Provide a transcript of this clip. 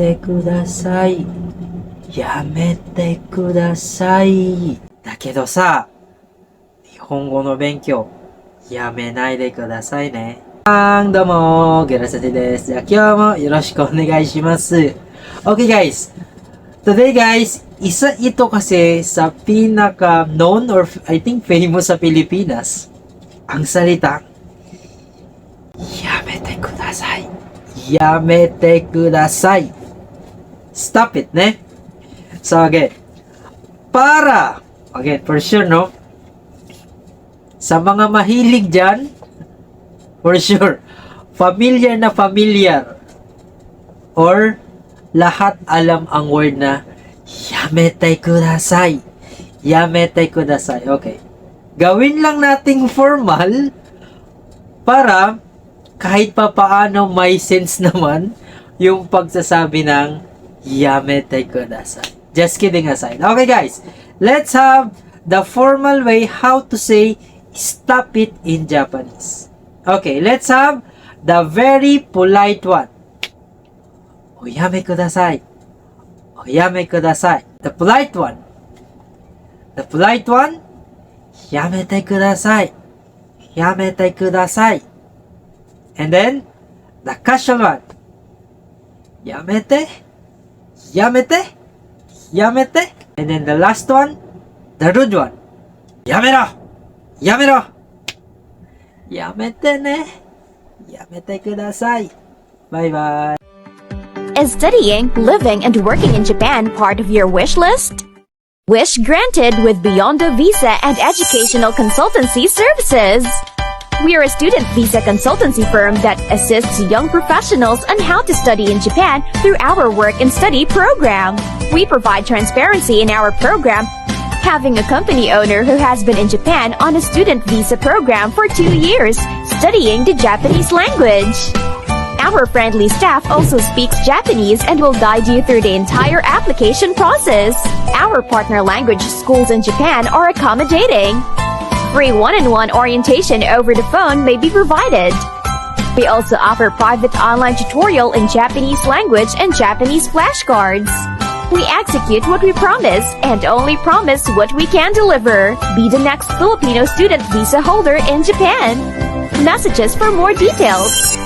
てください。やめてください。だけどさ、日本語の勉強、やめないでくださいね。どうも、ゲラサテです。じゃあ今日もよろしくお願いします。Okay guys, today guys, isa ito kasi sa pinaka known or I think famous sa Pilipinas, ang salita, yamete kudasai. Yamete kudasai. Stop it, ne? So again, for sure, no? Sa mga mahilig dyan, for sure, familiar na familiar, or lahat alam ang word na yamete kudasai. Yamete kudasai. Okay. Gawin lang nating formal para kahit pa paano may sense naman yung pagsasabi ng yamete kudasai. Just kidding aside. Okay guys, let's have the formal way how to say stop it in Japanese. Okay, let's have the very polite one. Oyame kudasai. Oyame kudasai. The polite one. The polite one. Yamete kudasai. Yamete kudasai. And then, the casual one. Yamete. Yamete. Yamete. And then the last one, the rude one. Yamero. Yamero. Yamete ne. Yamete kudasai. Bye-bye. Is studying, living, and working in Japan part of your wish list? Wish granted with Beyond the Visa and Educational Consultancy Services. We are a student visa consultancy firm that assists young professionals on how to study in Japan through our work and study program. We provide transparency in our program, having a company owner who has been in Japan on a student visa program for 2 years, studying the Japanese language. Our friendly staff also speaks Japanese and will guide you through the entire application process. Our partner language schools in Japan are accommodating. Free one-on-one orientation over the phone may be provided. We also offer private online tutorial in Japanese language and Japanese flashcards. We execute what we promise and only promise what we can deliver. Be the next Filipino student visa holder in Japan. Messages for more details.